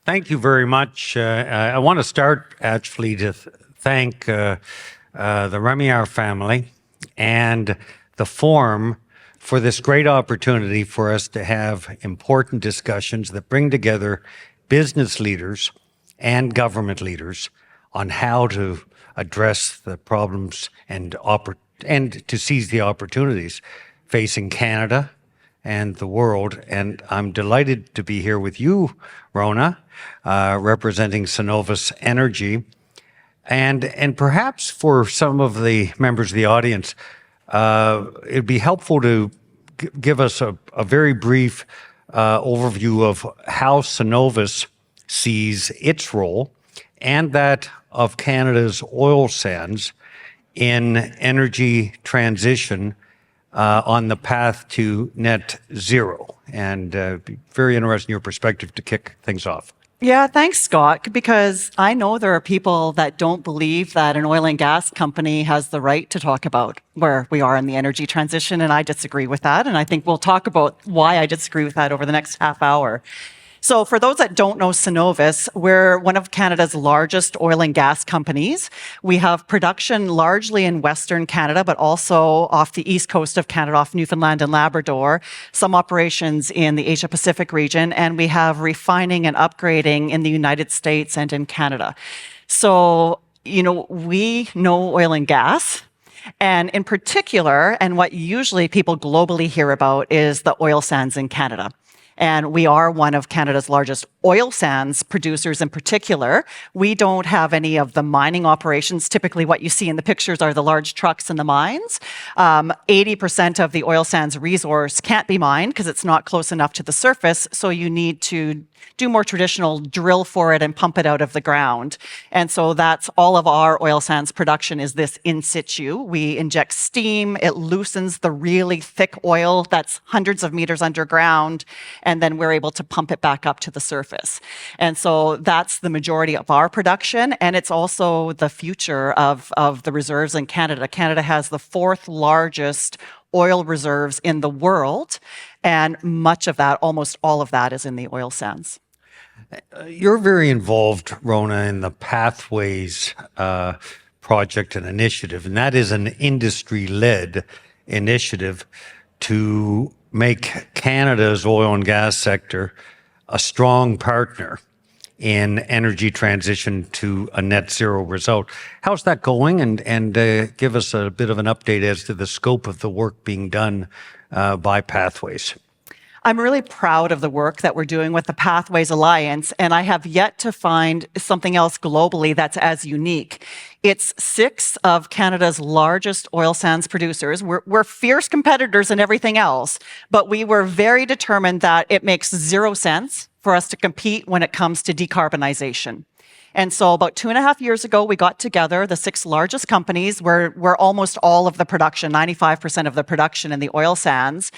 Thank you very much. I want to start actually to thank the Remillard family and the forum for this great opportunity for us to have important discussions that bring together business leaders and government leaders on how to address the problems and to seize the opportunities facing Canada and the world. And I'm delighted to be here with you, Rhona, representing Cenovus Energy. And perhaps for some of the members of the audience, it'd be helpful to give us a very brief overview of how Cenovus sees its role and that of Canada's oil sands in energy transition on the path to net zero. And be very interested in your perspective to kick things off. Yeah, thanks, Scott, because I know there are people that don't believe that an oil and gas company has the right to talk about where we are in the energy transition, and I disagree with that. And I think we'll talk about why I disagree with that over the next half hour. So for those that don't know Cenovus, we're one of Canada's largest oil and gas companies. We have production largely in Western Canada, but also off the east coast of Canada, off Newfoundland and Labrador, some operations in the Asia Pacific region, and we have refining and upgrading in the United States and in Canada. So, we know oil and gas. And in particular, and what usually people globally hear about is the oil sands in Canada. And we are one of Canada's largest oil sands producers in particular. We don't have any of the mining operations. Typically what you see in the pictures are the large trucks in the mines. 80% of the oil sands resource can't be mined because it's not close enough to the surface. So you need to do more traditional drill for it and pump it out of the ground. And so that's all of our oil sands production is this in situ. We inject steam, it loosens the really thick oil that's hundreds of meters underground, and then we're able to pump it back up to the surface. And so that's the majority of our production, and it's also the future of the reserves in Canada. Canada has the fourth largest oil reserves in the world, and much of that, almost all of that, is in the oil sands. You're very involved, Rhona, in the Pathways project and initiative, and that is an industry-led initiative to make Canada's oil and gas sector a strong partner in energy transition to a net zero result. How's that going? And give us a bit of an update as to the scope of the work being done by Pathways. I'm really proud of the work that we're doing with the Pathways Alliance, and I have yet to find something else globally that's as unique. It's 6 of Canada's largest oil sands producers. We're fierce competitors in everything else, but we were very determined that it makes 0 sense for us to compete when it comes to decarbonization. And so about 2.5 years ago, we got together, the 6 largest companies, where almost all of the production, 95% of the production in the oil sands.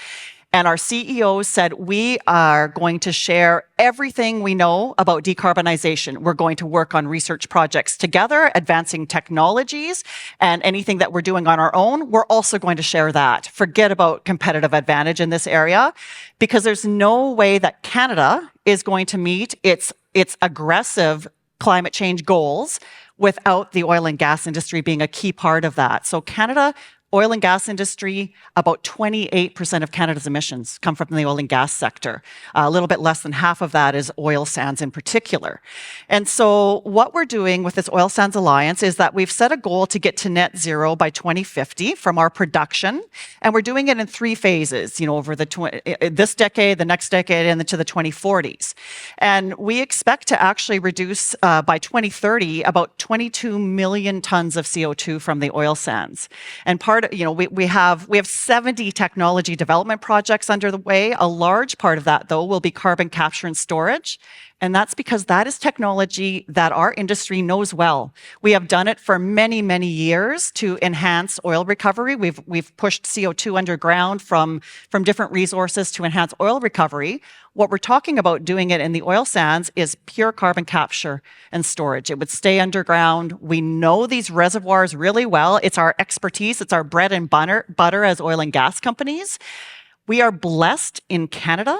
And our CEO said, we are going to share everything we know about decarbonization. We're going to work on research projects together, advancing technologies, and anything that we're doing on our own, we're also going to share that. Forget about competitive advantage in this area, because there's no way that Canada is going to meet its aggressive climate change goals without the oil and gas industry being a key part of that. So Canada, oil and gas industry, about 28% of Canada's emissions come from the oil and gas sector. A little bit less than half of that is oil sands in particular. And so what we're doing with this Oil Sands Alliance is that we've set a goal to get to net zero by 2050 from our production. And we're doing it in 3 phases, over this decade, the next decade, and into the 2040s. And we expect to actually reduce by 2030 about 22 million tons of CO2 from the oil sands. And we have 70 technology development projects under the way. A large part of that, though, will be carbon capture and storage. And that's because that is technology that our industry knows well. We have done it for many, many years to enhance oil recovery. We've pushed CO2 underground from different resources to enhance oil recovery. What we're talking about doing it in the oil sands is pure carbon capture and storage. It would stay underground. We know these reservoirs really well. It's our expertise. It's our bread and butter as oil and gas companies. We are blessed in Canada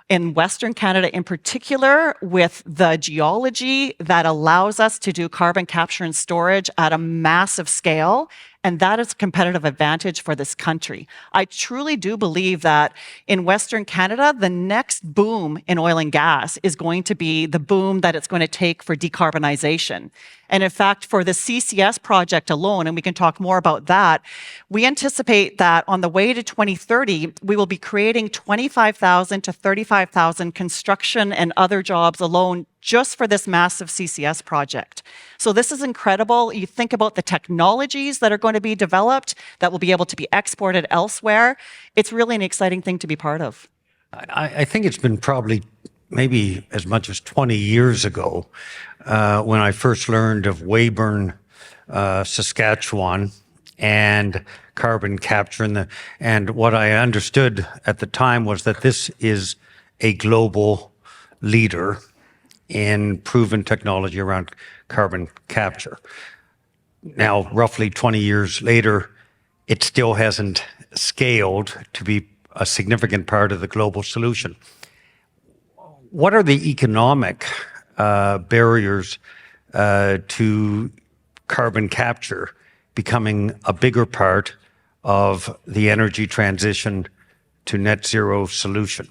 in Western Canada in particular, with the geology that allows us to do carbon capture and storage at a massive scale. And that is a competitive advantage for this country. I truly do believe that in Western Canada, the next boom in oil and gas is going to be the boom that it's going to take for decarbonization. And in fact, for the CCS project alone, and we can talk more about that, we anticipate that on the way to 2030, we will be creating 25,000 to 35,000 construction and other jobs alone just for this massive CCS project. So this is incredible. You think about the technologies that are going to be developed that will be able to be exported elsewhere. It's really an exciting thing to be part of. I think it's been probably maybe as much as 20 years ago when I first learned of Weyburn, Saskatchewan, and carbon capture. And what I understood at the time was that this is a global leader in proven technology around carbon capture. Now, roughly 20 years later, it still hasn't scaled to be a significant part of the global solution. What are the economic barriers to carbon capture becoming a bigger part of the energy transition to net zero solution?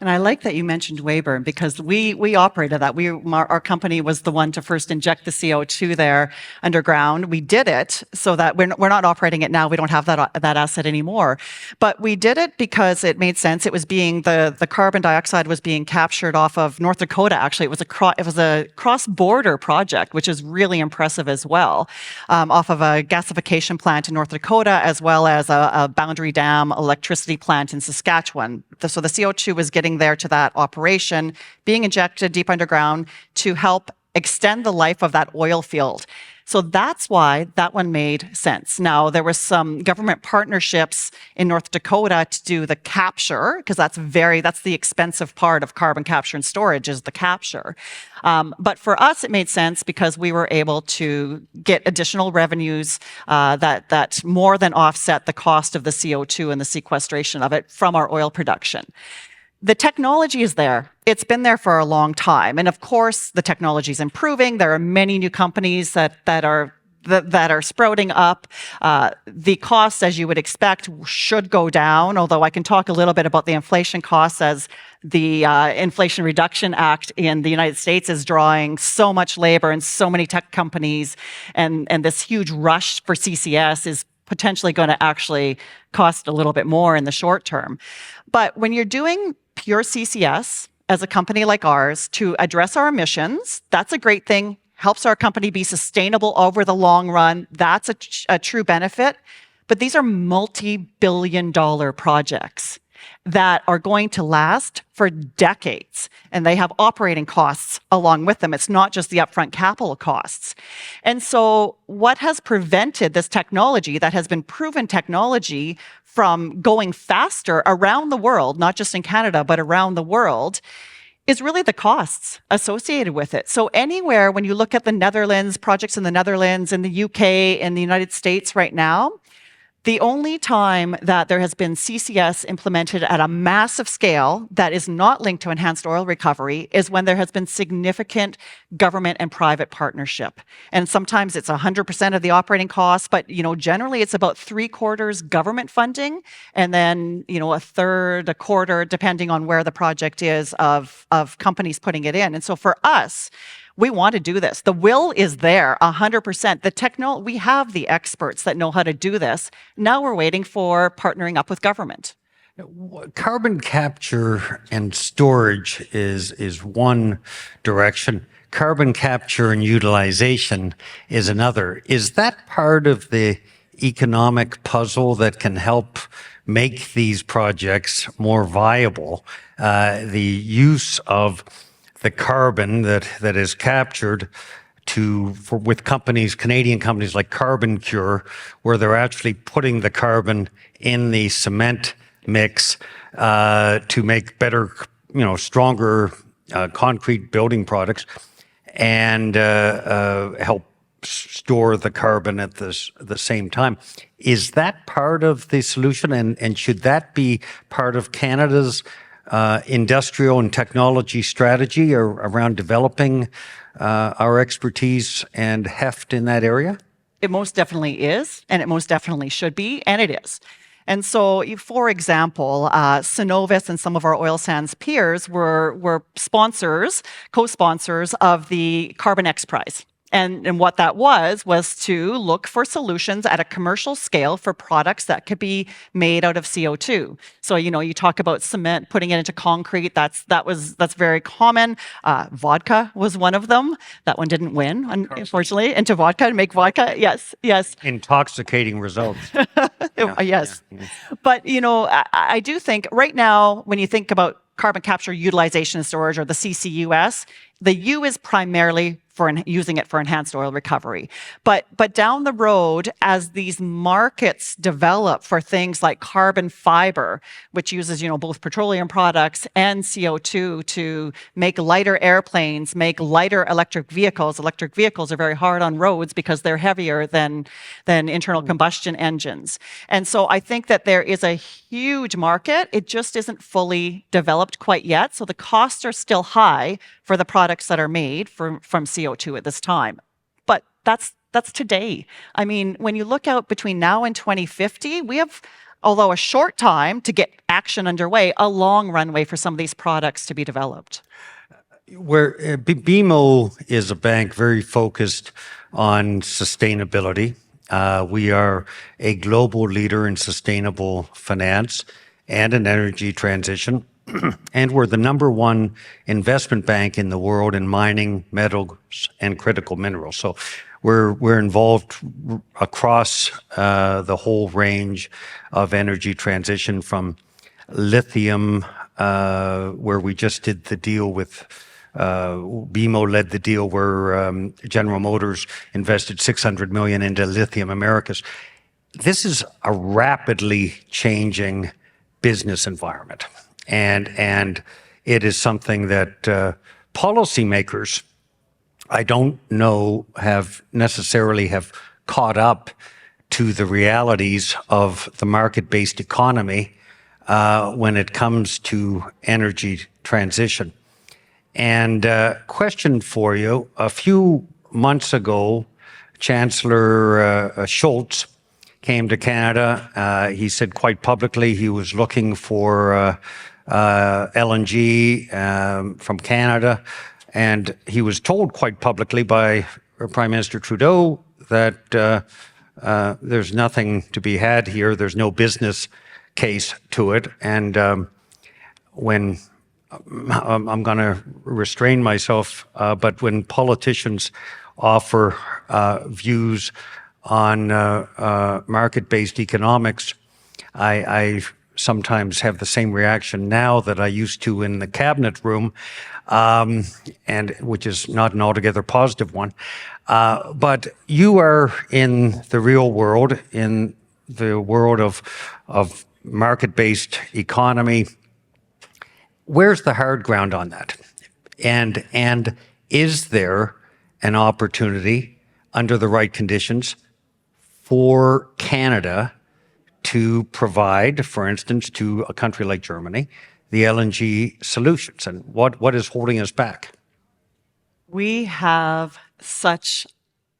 And I like that you mentioned Weyburn because we operated that. Our company was the one to first inject the CO2 there underground. We did it so that we're not operating it now. We don't have that asset anymore. But we did it because it made sense. It was being the carbon dioxide was being captured off of North Dakota. Actually, it was a cross-border project, which is really impressive as well, off of a gasification plant in North Dakota as well as a boundary dam electricity plant in Saskatchewan. So the CO2 was getting there to that operation, being injected deep underground to help extend the life of that oil field. So that's why that one made sense. Now, there were some government partnerships in North Dakota to do the capture, because that's the expensive part of carbon capture and storage is the capture. But for us, it made sense because we were able to get additional revenues that more than offset the cost of the CO2 and the sequestration of it from our oil production. The technology is there. It's been there for a long time. And of course, the technology is improving. There are many new companies that are sprouting up. The costs, as you would expect, should go down, although I can talk a little bit about the inflation costs as the Inflation Reduction Act in the United States is drawing so much labor and so many tech companies, and this huge rush for CCS is potentially going to actually cost a little bit more in the short term. But when you're doing pure CCS as a company like ours to address our emissions, that's a great thing, helps our company be sustainable over the long run. That's a true benefit. But these are multi-billion-dollar projects that are going to last for decades, and they have operating costs along with them. It's not just the upfront capital costs. And so what has prevented this technology that has been proven technology from going faster around the world, not just in Canada, but around the world, is really the costs associated with it. So anywhere, when you look at the Netherlands, projects in the Netherlands, in the UK, in the United States right now, the only time that there has been CCS implemented at a massive scale that is not linked to enhanced oil recovery is when there has been significant government and private partnership. And sometimes it's 100% of the operating costs, but generally it's about 3/4 government funding, and then a third, a quarter, depending on where the project is, of companies putting it in. And so for us, we want to do this. The will is there, 100%. We have the experts that know how to do this. Now we're waiting for partnering up with government. Carbon capture and storage is one direction. Carbon capture and utilization is another. Is that part of the economic puzzle that can help make these projects more viable? The use of the carbon that is captured with companies, Canadian companies like Carbon Cure, where they're actually putting the carbon in the cement mix to make better, stronger concrete building products, and help store the carbon at the same time. Is that part of the solution, and should that be part of Canada's industrial and technology strategy around developing our expertise and heft in that area? It most definitely is, and it most definitely should be, and it is. And so, for example, Cenovus and some of our oil sands peers were sponsors, co-sponsors of the Carbon X Prize. And what that was to look for solutions at a commercial scale for products that could be made out of CO2. So, you talk about cement, putting it into concrete. That's very common. Vodka was one of them. That one didn't win, unfortunately. Into vodka, to make vodka. Yes. Intoxicating results. Yes. But, I do think right now, when you think about carbon capture, utilization, and storage, or the CCUS, the U is primarily for using it for enhanced oil recovery. But down the road, as these markets develop for things like carbon fiber, which uses, both petroleum products and CO2 to make lighter airplanes, make lighter electric vehicles. Electric vehicles are very hard on roads because they're heavier than internal combustion engines. And so I think that there is a huge market. It just isn't fully developed quite yet. So the costs are still high for the products that are made from CO2 at this time. But that's today. I mean, when you look out between now and 2050, we have, although a short time to get action underway, a long runway for some of these products to be developed. Where BMO is a bank very focused on sustainability. We are a global leader in sustainable finance and an energy transition. And we're the #1 investment bank in the world in mining, metals, and critical minerals. So we're involved across the whole range of energy transition, from lithium, where we just did the deal with BMO led the deal where General Motors invested $600 million into Lithium Americas. This is a rapidly changing business environment. And it is something that policymakers, I don't know, have caught up to the realities of the market-based economy when it comes to energy transition. And question for you: a few months ago, Chancellor Schultz came to Canada. He said quite publicly he was looking for LNG from Canada, and he was told quite publicly by Prime Minister Trudeau that there's nothing to be had here. There's no business case to it. And when I'm going to restrain myself, but when politicians offer views on market-based economics, I sometimes have the same reaction now that I used to in the cabinet room, and which is not an altogether positive one. But you are in the real world, in the world of market-based economy. Where's the hard ground on that? And is there an opportunity under the right conditions for Canada to provide, for instance, to a country like Germany, the LNG solutions? And what is holding us back? We have such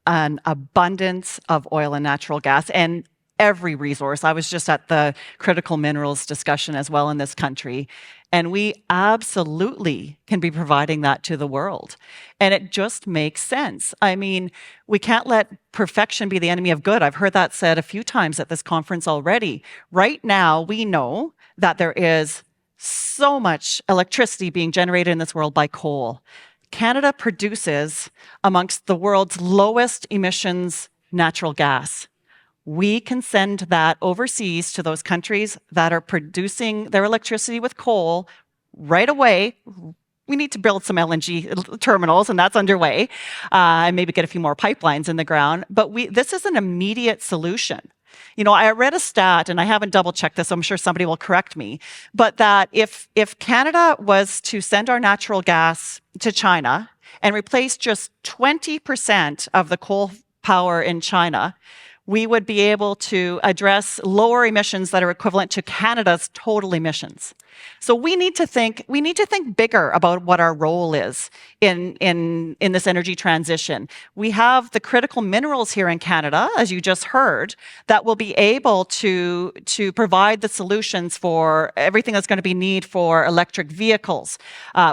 an abundance of oil and natural gas and every resource. I was just at the critical minerals discussion as well in this country, and we absolutely can be providing that to the world. And it just makes sense. I mean, we can't let perfection be the enemy of good. I've heard that said a few times at this conference already. Right now, we know that there is so much electricity being generated in this world by coal. Canada produces amongst the world's lowest emissions natural gas. We can send that overseas to those countries that are producing their electricity with coal right away. We need to build some LNG terminals, and that's underway, and maybe get a few more pipelines in the ground. But this is an immediate solution. You know, I read a stat, and I haven't double-checked this, so I'm sure somebody will correct me, but that if Canada was to send our natural gas to China and replace just 20% of the coal power in China we would be able to address lower emissions that are equivalent to Canada's total emissions. So we need to think bigger about what our role is in this energy transition. We have the critical minerals here in Canada, as you just heard, that will be able to provide the solutions for everything that's going to be needed for electric vehicles.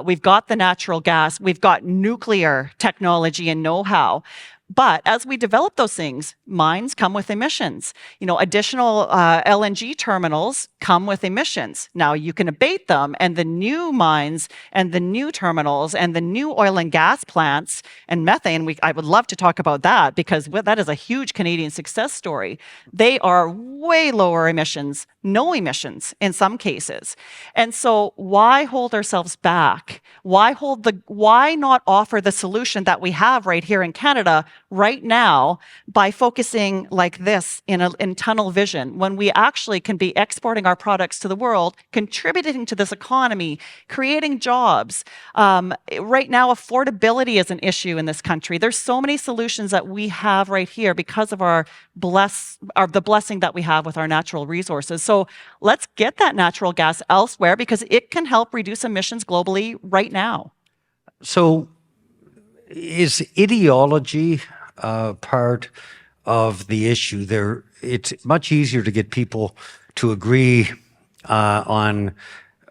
We've got the natural gas, we've got nuclear technology and know-how. But as we develop those things, mines come with emissions. Additional LNG terminals come with emissions. Now you can abate them, and the new mines and the new terminals and the new oil and gas plants and methane, I would love to talk about that because that is a huge Canadian success story. They are way lower emissions, no emissions in some cases. And so why hold ourselves back? Why not offer the solution that we have right here in Canada right now by focusing like this in tunnel vision, when we actually can be exporting our products to the world, contributing to this economy, creating jobs. Right now, affordability is an issue in this country. There's so many solutions that we have right here because of the blessing that we have with our natural resources. So let's get that natural gas elsewhere because it can help reduce emissions globally right now. So is ideology part of the issue? It's much easier to get people to agree on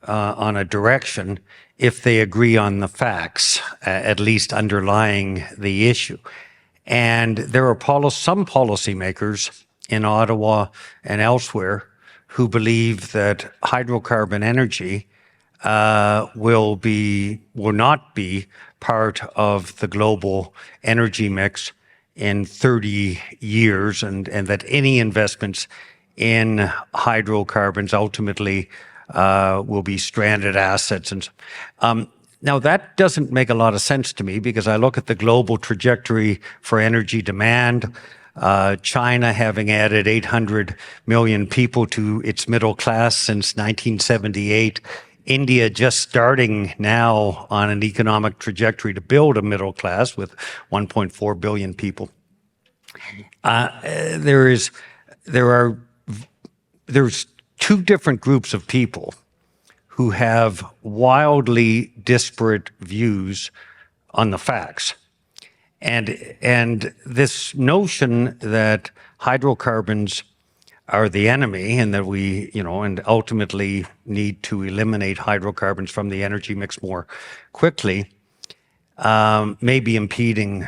a direction if they agree on the facts, at least underlying the issue. And there are some policymakers in Ottawa and elsewhere who believe that hydrocarbon energy will not be part of the global energy mix in 30 years, and that any investments in hydrocarbons ultimately will be stranded assets. And now that doesn't make a lot of sense to me because I look at the global trajectory for energy demand. China having added 800 million people to its middle class since 1978. India just starting now on an economic trajectory to build a middle class with 1.4 billion people. There's two different groups of people who have wildly disparate views on the facts. And this notion that hydrocarbons are the enemy and that we, and ultimately need to eliminate hydrocarbons from the energy mix more quickly, may be impeding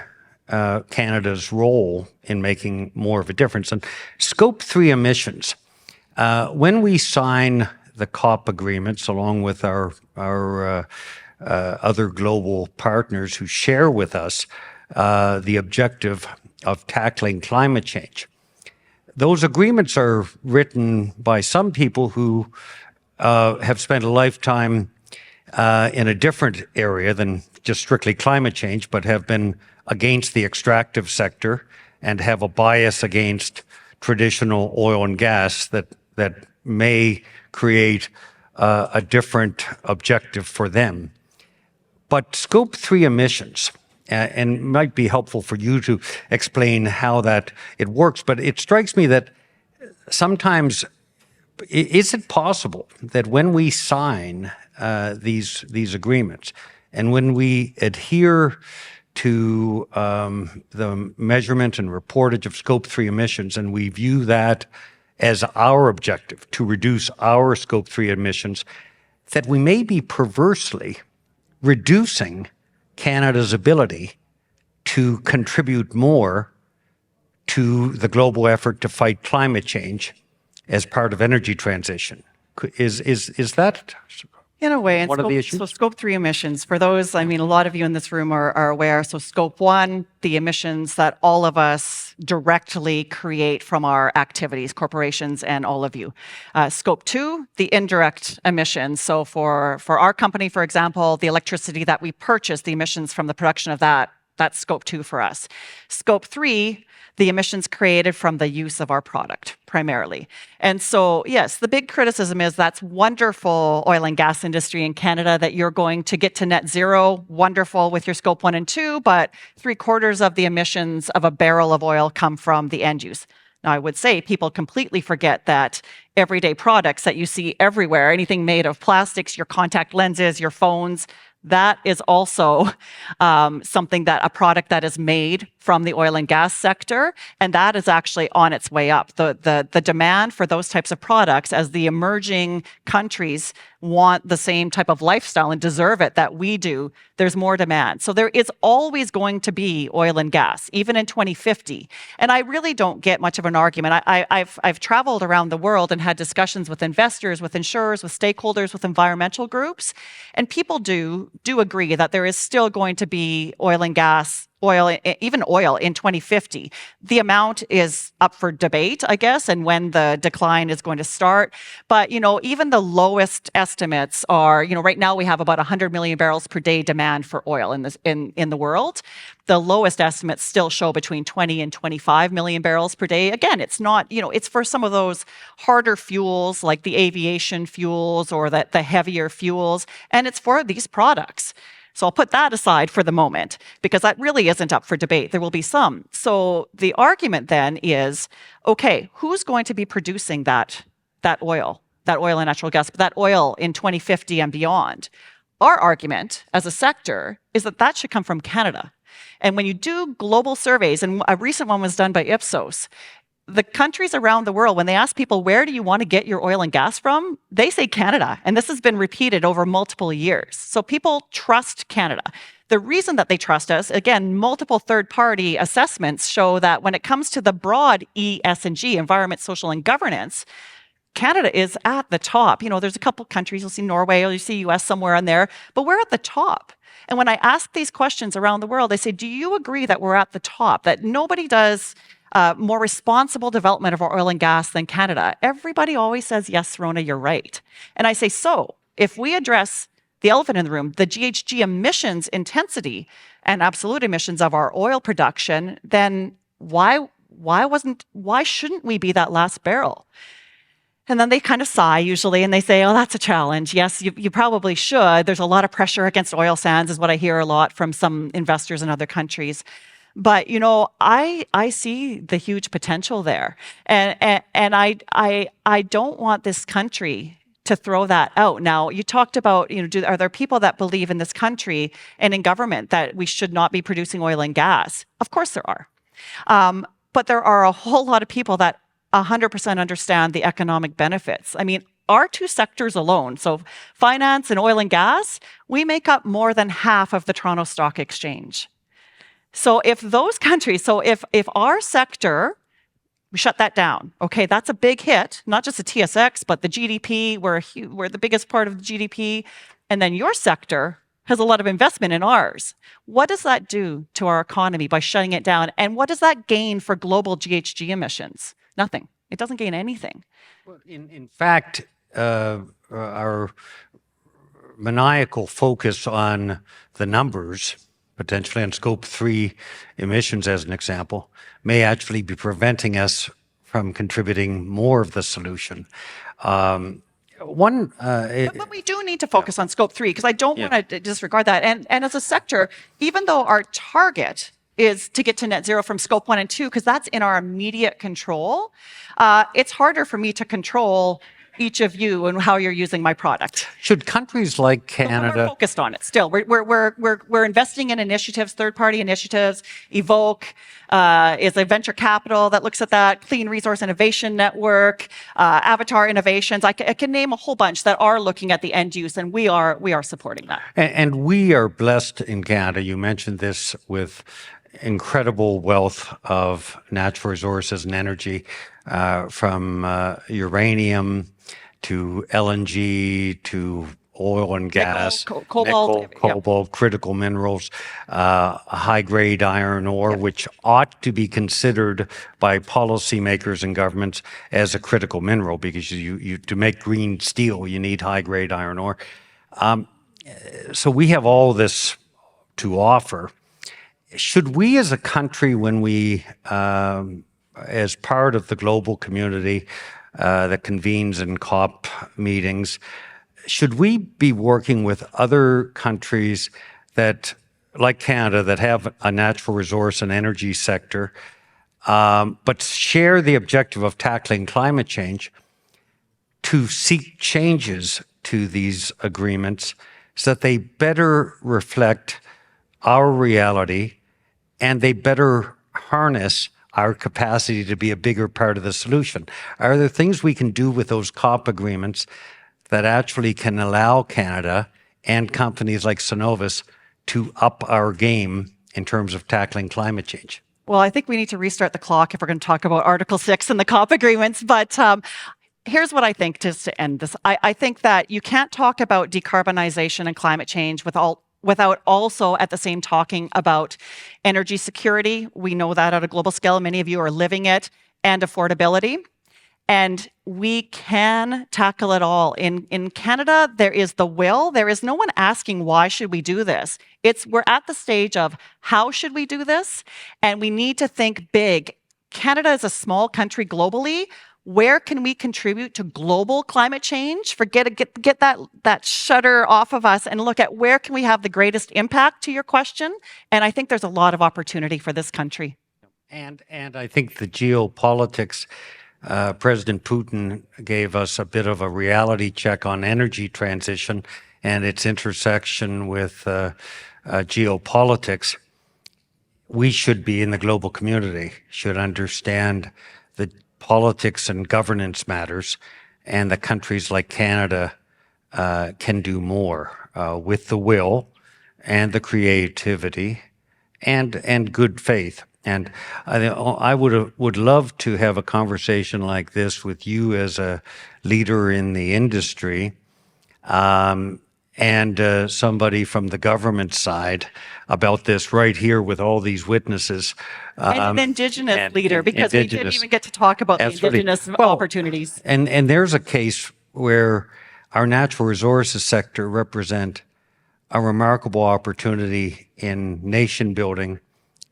Canada's role in making more of a difference. And Scope 3 emissions, when we sign the COP agreements along with our other global partners who share with us the objective of tackling climate change, those agreements are written by some people who have spent a lifetime in a different area than just strictly climate change, but have been against the extractive sector and have a bias against traditional oil and gas that may create a different objective for them. But Scope 3 emissions, and might be helpful for you to explain how that it works, but it strikes me that sometimes, is it possible that when we sign these agreements and when we adhere to the measurement and reportage of Scope 3 emissions, and we view that as our objective to reduce our Scope 3 emissions, that we may be perversely reducing Canada's ability to contribute more to the global effort to fight climate change as part of energy transition? Is that in a way, and one of the issues? So Scope 3 emissions, for those, a lot of you in this room are aware. So Scope 1, the emissions that all of us directly create from our activities, corporations and all of you. Scope 2, the indirect emissions. So for our company, for example, the electricity that we purchase, the emissions from the production of that's Scope 2 for us. Scope 3, the emissions created from the use of our product, primarily. And so, yes, the big criticism is that's wonderful, oil and gas industry in Canada, that you're going to get to net zero, wonderful with your Scope 1 and 2, but 3/4 of the emissions of a barrel of oil come from the end use. Now, I would say people completely forget that everyday products that you see everywhere, anything made of plastics, your contact lenses, your phones, that is also something that a product that is made from the oil and gas sector, and that is actually on its way up. The demand for those types of products, as the emerging countries want the same type of lifestyle and deserve it that we do, there's more demand. So there is always going to be oil and gas, even in 2050. And I really don't get much of an argument. I've traveled around the world and had discussions with investors, with insurers, with stakeholders, with environmental groups, and people do agree that there is still going to be oil and gas, even oil in 2050. The amount is up for debate, I guess, and when the decline is going to start. But, even the lowest estimates are, right now we have about 100 million barrels per day demand for oil in the world. The lowest estimates still show between 20 and 25 million barrels per day. Again, it's not, it's for some of those harder fuels like the aviation fuels or the heavier fuels, and it's for these products. So I'll put that aside for the moment because that really isn't up for debate. There will be some. So the argument then is, okay, who's going to be producing that oil and natural gas, that oil in 2050 and beyond? Our argument as a sector is that should come from Canada. And when you do global surveys, and a recent one was done by Ipsos, the countries around the world, when they ask people, where do you want to get your oil and gas from? They say Canada. And this has been repeated over multiple years. So people trust Canada. The reason that they trust us, again, multiple third-party assessments show that when it comes to the broad ESG, environment, social, and governance, Canada is at the top. There's a couple countries, you'll see Norway or you see US somewhere in there, but we're at the top. And when I ask these questions around the world, they say, do you agree that we're at the top, that nobody does more responsible development of our oil and gas than Canada? Everybody always says, yes, Rhona, you're right. And I say, so if we address the elephant in the room, the GHG emissions intensity and absolute emissions of our oil production, then why shouldn't we be that last barrel? And then they kind of sigh usually and they say, oh, that's a challenge. Yes, you probably should. There's a lot of pressure against oil sands is what I hear a lot from some investors in other countries. But, I see the huge potential there. And I don't want this country to throw that out. Now, you talked about, are there people that believe in this country and in government that we should not be producing oil and gas? Of course there are. But there are a whole lot of people that 100% understand the economic benefits. I mean, our two sectors alone, so finance and oil and gas, we make up more than half of the Toronto Stock Exchange. So if those countries, if our sector, we shut that down, okay, that's a big hit, not just the TSX, but the GDP, we're the biggest part of the GDP, and then your sector has a lot of investment in ours. What does that do to our economy by shutting it down? And what does that gain for global GHG emissions? Nothing. It doesn't gain anything. Well, in fact, our maniacal focus on the numbers, potentially on Scope 3 emissions as an example, may actually be preventing us from contributing more of the solution. But we do need to focus on Scope 3 because I don't want to disregard that. And as a sector, even though our target is to get to net zero from Scope 1 and 2, because that's in our immediate control, it's harder for me to control each of you and how you're using my product. Should countries like Canada... We're focused on it still. We're investing in initiatives, third-party initiatives. Evoke is a venture capital that looks at that. Clean Resource Innovation Network, Avatar Innovations. I can name a whole bunch that are looking at the end use, and we are supporting that. And we are blessed in Canada. You mentioned this with incredible wealth of natural resources and energy, from uranium to LNG to oil and gas, cobalt, critical minerals, high-grade iron ore, which ought to be considered by policymakers and governments as a critical mineral because you to make green steel, you need high-grade iron ore. So we have all this to offer. Should we as a country, when we, as part of the global community that convenes in COP meetings, should we be working with other countries that, like Canada, that have a natural resource and energy sector but share the objective of tackling climate change, to seek changes to these agreements so that they better reflect our reality and they better harness our capacity to be a bigger part of the solution. Are there things we can do with those COP agreements that actually can allow Canada and companies like Cenovus to up our game in terms of tackling climate change? Well, I think we need to restart the clock if we're going to talk about Article 6 and the COP agreements. But here's what I think, just to end this. I think that you can't talk about decarbonization and climate change without also at the same talking about energy security. We know that at a global scale. Many of you are living it, and affordability. And we can tackle it all. In Canada, there is the will. There is no one asking, why should we do this? We're at the stage of, how should we do this? And we need to think big. Canada is a small country globally. Where can we contribute to global climate change? Get that shutter off of us and look at where can we have the greatest impact, to your question. And I think there's a lot of opportunity for this country. And I think the geopolitics, President Putin gave us a bit of a reality check on energy transition and its intersection with geopolitics. We should be in the global community, should understand the politics and governance matters, and the countries like Canada can do more with the will and the creativity and good faith. And I would love to have a conversation like this with you as a leader in the industry, and somebody from the government side about this right here with all these witnesses. And an Indigenous leader, because we didn't even get to talk about the Indigenous opportunities. And there's a case where our natural resources sector represent a remarkable opportunity in nation building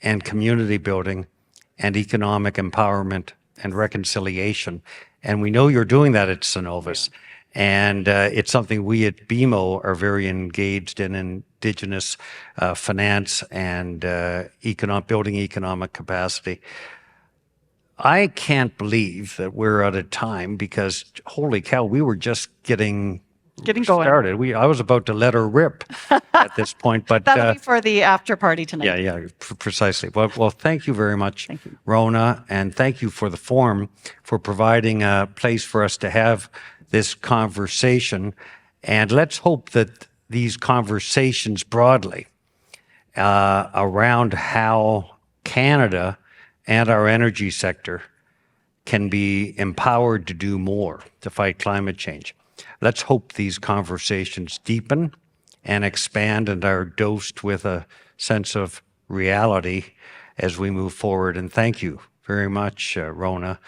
and community building and economic empowerment and reconciliation. And we know you're doing that at Cenovus. Yeah. And it's something we at BMO are very engaged in, Indigenous finance and building economic capacity. I can't believe that we're at a time, because holy cow, we were just getting started. I was about to let her rip at this point, but that'll be for the after party tonight. Yeah, precisely. Well, thank you very much, Rhona, and thank you for the forum, for providing a place for us to have this conversation. And let's hope that these conversations broadly around how Canada and our energy sector can be empowered to do more to fight climate change. Let's hope these conversations deepen and expand and are dosed with a sense of reality as we move forward. And thank you very much, Rhona,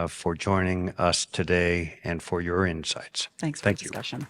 for joining us today and for your insights. Thanks for the discussion.